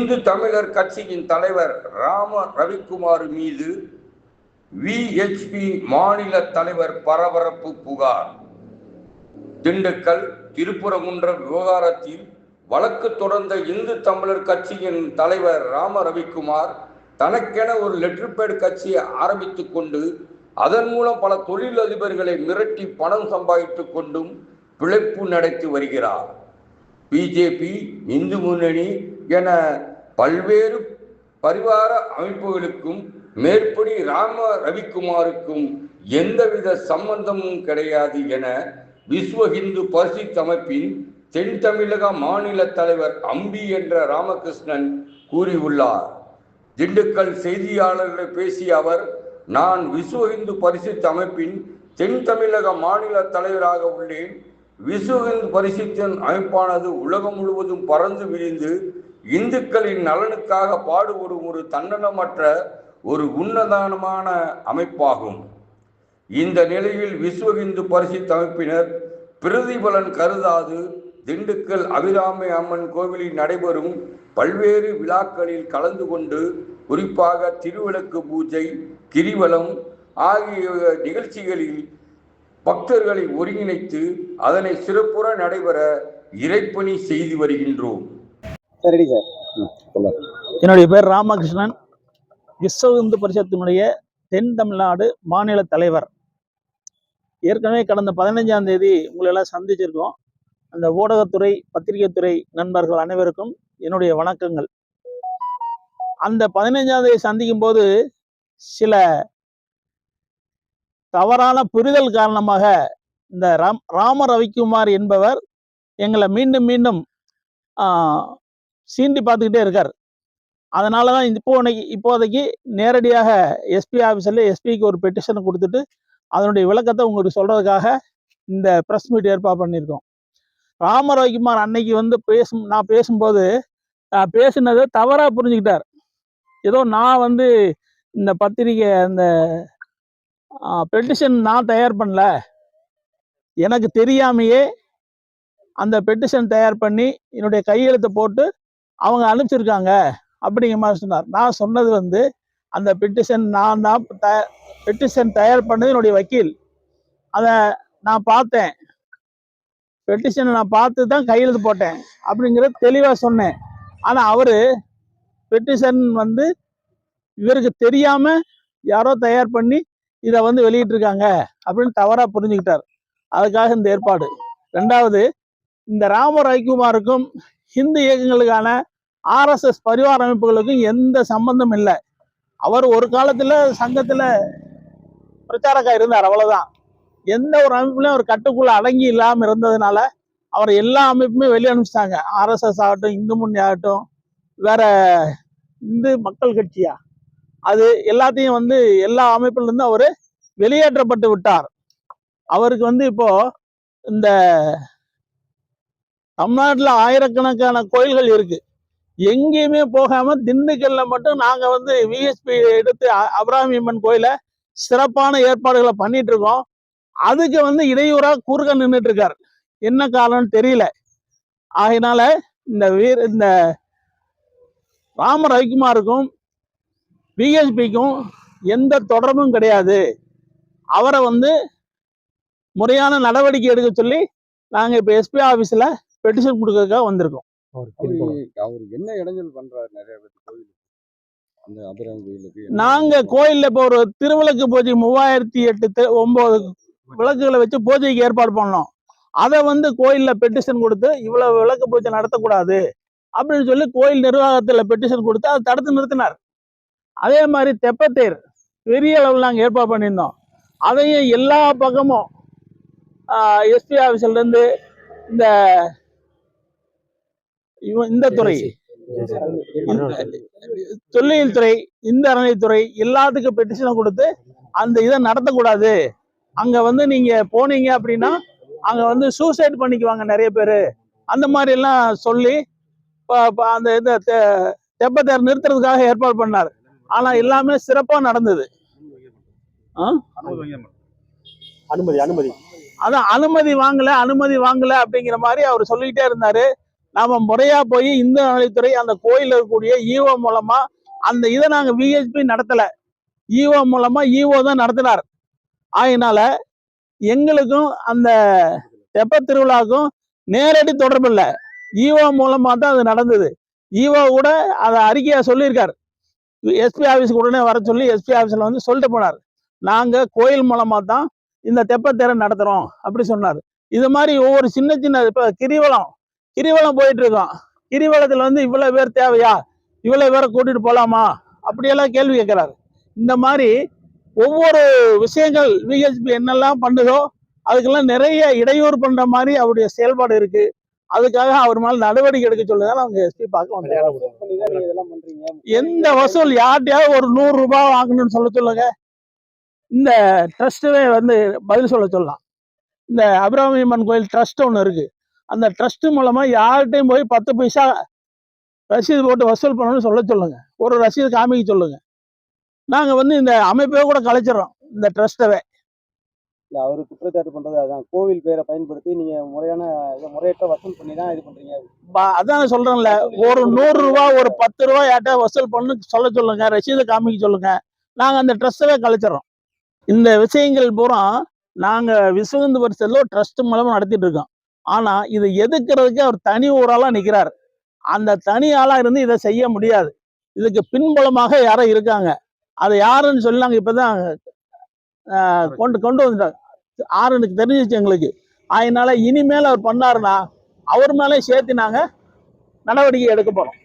இந்து தமிழர் கட்சியின் தலைவர் ராம ரவிக்குமார் மீது விஎச்பி மாநில தலைவர் பரபரப்பு புகார். திண்டுக்கல் திருப்பரங்குன்றம் விவகாரத்தில் வழக்கு தொடர்ந்த இந்து தமிழர் கட்சியின் தலைவர் ராம ரவிக்குமார் தனக்கென ஒரு லெட்டர் பேட் கட்சியை ஆரம்பித்துக் கொண்டு அதன் மூலம் பல தொழிலதிபர்களை மிரட்டி பணம் சம்பாதித்துக் கொண்டும் பிழைப்பு நடத்தி வருகிறார். பிஜேபி, இந்து முன்னணி என பல்வேறு பரிவார அமைப்புகளுக்கும் மேற்படி ராம ரவிக்குமாருக்கும் எந்தவித சம்பந்தமும் கிடையாது என விஸ்வ இந்து பரிஷத் அமைப்பின் தென் தமிழக மாநில தலைவர் அம்பி என்ற ராமகிருஷ்ணன் கூறியுள்ளார். திண்டுக்கல் செய்தியாளர்களை பேசிய அவர், நான் விஸ்வ இந்து பரிஷத் அமைப்பின் தென் தமிழக மாநில தலைவராக உள்ளேன். விஸ்வ இந்து பரிஷத்தின் அமைப்பானது உலகம் முழுவதும் பறந்து விரிந்து இந்துக்களின் நலனுக்காக பாடுபடும் ஒரு தன்னலமற்ற ஒரு உன்னதமான அமைப்பாகும். இந்த நிலையில் விஸ்வ இந்து பரிஷத் அமைப்பினர் பிரதிபலன் கருதாது திண்டுக்கல் அபிராமி அம்மன் கோவிலில் நடைபெறும் பல்வேறு விழாக்களில் கலந்து கொண்டு குறிப்பாக திருவிளக்கு பூஜை, கிரிவலம் ஆகிய நிகழ்ச்சிகளில் பக்தர்களை ஒருங்கிணைத்து அதனை சிறப்புற நடைபெற இறைப்பணி செய்து வருகின்றோம். சரி சார். என்னுடைய பேர் ராமகிருஷ்ணன், விஸ்வ இந்து பரிஷத்தினுடைய தென் தமிழ்நாடு மாநில தலைவர். ஏற்கனவே கடந்த 15ஆம் தேதி உங்களை எல்லாம் சந்திச்சிருக்கோம். அந்த ஊடகத்துறை, பத்திரிகை துறை நண்பர்கள் அனைவருக்கும் என்னுடைய வணக்கங்கள். அந்த 15ஆம் தேதி சந்திக்கும் போது சில தவறான புரிதல் காரணமாக இந்த ராம ரவிக்குமார் என்பவர் எங்களை மீண்டும் மீண்டும் சீண்டி பார்த்துக்கிட்டே இருக்கார். அதனால தான் இப்போதைக்கு நேரடியாக எஸ்பி ஆஃபீஸில் எஸ்பிக்கு ஒரு பெட்டிஷன் கொடுத்துட்டு அதனுடைய விளக்கத்தை உங்களுக்கு சொல்கிறதுக்காக இந்த ப்ரெஸ் மீட் ஏற்பாடு பண்ணியிருக்கோம். ராம ரவிக்குமார் அன்னைக்கு வந்து நான் பேசும்போது பேசினதை தவறாக புரிஞ்சுக்கிட்டார். ஏதோ நான் வந்து இந்த பத்திரிகை அந்த பெட்டிஷன் நான் தயார் பண்ணல, எனக்கு தெரியாமையே அந்த பெட்டிஷன் தயார் பண்ணி என்னுடைய கையெழுத்தை போட்டு அவங்க அனுப்பிச்சிருக்காங்க அப்படிங்கிற மாதிரி சொன்னார். நான் சொன்னது வந்து அந்த பெட்டிஷன் நான் தான் பெட்டிஷன் தயார் பண்ணது என்னுடைய வக்கீல். அதை நான் பார்த்தேன், பெட்டிஷனை நான் பார்த்து தான் கையெழுத்து போட்டேன் அப்படிங்கிறத தெளிவாக சொன்னேன். ஆனால் அவர் பெட்டிஷன் வந்து இவருக்கு தெரியாமல் யாரோ தயார் பண்ணி இதை வந்து வெளியிட்டிருக்காங்க அப்படின்னு தவறாக புரிஞ்சுக்கிட்டார். அதுக்காக இந்த ஏற்பாடு. ரெண்டாவது, இந்த ராம ரவிக்குமாருக்கும் ஹிந்து இயக்கங்களுக்கான RSS பரிவார அமைப்புகளுக்கும் எந்த சம்பந்தம் இல்லை. அவர் ஒரு காலத்தில் சங்கத்தில் பிரச்சாரக்கா இருந்தார், அவ்வளோதான். எந்த ஒரு அமைப்புலையும் அவர் கட்டுக்குள்ள அடங்கி இல்லாமல் இருந்ததுனால அவர் எல்லா அமைப்புமே வெளியே அனுப்பிச்சிட்டாங்க. RSS ஆகட்டும், இந்து முன்னணி ஆகட்டும், வேற இந்து மக்கள் கட்சியா, அது எல்லாத்தையும் வந்து எல்லா அமைப்புலேருந்து அவர் வெளியேற்றப்பட்டு விட்டார். அவருக்கு வந்து இப்போ இந்த தமிழ்நாட்டில் ஆயிரக்கணக்கான கோயில்கள் இருக்கு, எங்கேயுமே போகாம திண்டுக்கல்ல மட்டும் நாங்க வந்து விஎஸ்பி எடுத்து அபிராமி அம்மன் கோயில சிறப்பான ஏற்பாடுகளை பண்ணிட்டு இருக்கோம். அதுக்கு வந்து இடையூறா குறுக்க நின்றுட்டு இருக்காரு. என்ன காரணம்னு தெரியல. ஆகையினால இந்த ராம ரவிக்குமாருக்கும் பிஎஸ்பிக்கும் எந்த தொடர்பும் கிடையாது. அவரை வந்து முறையான நடவடிக்கை எடுக்க சொல்லி நாங்க இப்ப எஸ்பி ஆபீஸ்ல பெட்டிஷன் கொடுக்கறதுக்காக வந்திருக்கோம். அவர் என்ன இடைஞ்சல் பண்றாரு நிறைய பேர் கோயிலுக்கு, அந்த அபிராமி கோயிலுக்கு? நாங்க கோயில்ல இப்போ ஒரு திருவிளக்கு பூஜை 3008 விளக்குகளை வச்சு பூஜைக்கு ஏற்பாடு பண்ணோம். அதை வந்து கோயில்ல பெட்டிஷன் கொடுத்து இவ்வளவு விளக்கு பூஜை நடத்தக்கூடாது அப்படின்னு சொல்லி கோயில் நிர்வாகத்துல பெட்டிஷன் கொடுத்து அதை தடுத்து நிறுத்தினார். அதே மாதிரி தெப்பத்தேர் பெரிய அளவில் நாங்கள் ஏற்பாடு பண்ணியிருந்தோம். அதையும் எல்லா பக்கமும் எஸ்பி ஆஃபீஸ்ல இருந்து இந்த துறை, தொல்லியல் துறை, இந்த அறநிலைத்துறை எல்லாத்துக்கும் பெட்டிஷனை கொடுத்து அந்த இதை நடத்தக்கூடாது. அங்க வந்து நீங்க போனீங்க அப்படின்னா அங்க வந்து சூசைட் பண்ணிக்குவாங்க நிறைய பேர், அந்த மாதிரி எல்லாம் சொல்லி அந்த இந்த தெப்பத்தேர் நிறுத்துறதுக்காக ஏற்பாடு பண்ணார். ஆனா எல்லாமே சிறப்பா நடந்தது. அனுமதி வாங்கல அப்படிங்கிற மாதிரி அவர் சொல்லிக்கிட்டே இருந்தாரு. நாம முறையா போய் இந்து அறநிலைத்துறை அந்த கோயில் இருக்கக்கூடிய ஈஓ மூலமா அந்த இதை நாங்க விஹெச்பி நடத்தல, ஈஓ மூலமா ஈஓ தான் நடத்தினார். ஆகினால எங்களுக்கும் அந்த தெப்ப திருவிழாவுக்கும் நேரடி தொடர்பு இல்லை, ஈஓ மூலமா தான் அது நடந்தது. ஈஓ கூட அதை அறிக்கையா சொல்லியிருக்காரு. எஸ்பி ஆஃபீஸுக்கு உடனே வர சொல்லி எஸ்பி ஆஃபீஸில் வந்து சொல்லிட்டு போனார், நாங்கள் கோயில் மூலமாக தான் இந்த தெப்பத்தேரை நடத்துகிறோம் அப்படி சொன்னார். இது மாதிரி ஒவ்வொரு சின்ன சின்ன இப்போ கிரிவலம் போயிட்டு இருக்கோம், கிரிவலத்தில் வந்து இவ்வளோ பேர் தேவையா, இவ்வளோ பேரை கூட்டிகிட்டு போகலாமா அப்படியெல்லாம் கேள்வி கேட்குறாரு. இந்த மாதிரி ஒவ்வொரு விஷயங்கள் விஹெச்பி என்னெல்லாம் பண்ணுதோ அதுக்கெல்லாம் நிறைய இடையூறு பண்ணுற மாதிரி அவருடைய செயல்பாடு இருக்கு. அதுக்காக அவர் மேலே நடவடிக்கை எடுக்க சொல்லுதான் அவங்க எஸ்பி பார்க்க வந்தாங்க. எந்த வசூல் யார்கிட்டயாவது ஒரு 100 ரூபாய் வாங்கணும்னு சொல்லுங்க, இந்த ட்ரஸ்ட்டவே வந்து பதில் சொல்லலாம். இந்த அபிராமியம்மன் கோயில் ட்ரஸ்ட் ஒன்று இருக்கு, அந்த ட்ரஸ்ட் மூலமா யார்கிட்டையும் போய் 10 பைசா ரசீது போட்டு வசூல் பண்ணணும்னு சொல்லுங்க, ஒரு ரசீது காமிக்க சொல்லுங்க. நாங்க வந்து இந்த அமைப்பே கூட கலைச்சிடறோம், இந்த ட்ரஸ்ட்டவே. இல்ல அவரு குற்றச்சாட்டு பண்றது அதான், கோவில் பேரை பயன்படுத்தி நீங்க முறையற்ற வசூல் பண்ணி தான் இது பண்றீங்க. அதான் சொல்றேன்ல, ஒரு 100 ரூபாய் ஒரு 10 ரூபாய் யார்ட்ட வசூல் பண்ணு சொல்லுங்க, ரசீதை காமிக்க சொல்லுங்க, நாங்க அந்த ட்ரஸ்ட்டவே கலைச்சிடறோம். இந்த விஷயங்கள் பூரா நாங்க விஸ்வ இந்து பரிஷத்துல ட்ரஸ்ட் மூலமா நடத்திட்டு இருக்கோம். ஆனா இதை எதிர்க்கிறதுக்கு அவர் தனி ஊராளா நிக்கிறார். அந்த தனி ஆளா இருந்து இதை செய்ய முடியாது. இதுக்கு பின்புலமாக யாரோ இருக்காங்க, அதை யாருன்னு சொல்லி நாங்க இப்பதான் கொண்டு வந்துட்டாங்க. ஆறுனுக்கு தெரிஞ்சிச்சு எங்களுக்கு. அதனால இனிமேல் அவர் பண்ணாருன்னா அவர் மேலே சேர்த்து நாங்க நடவடிக்கை எடுக்க போறோம்.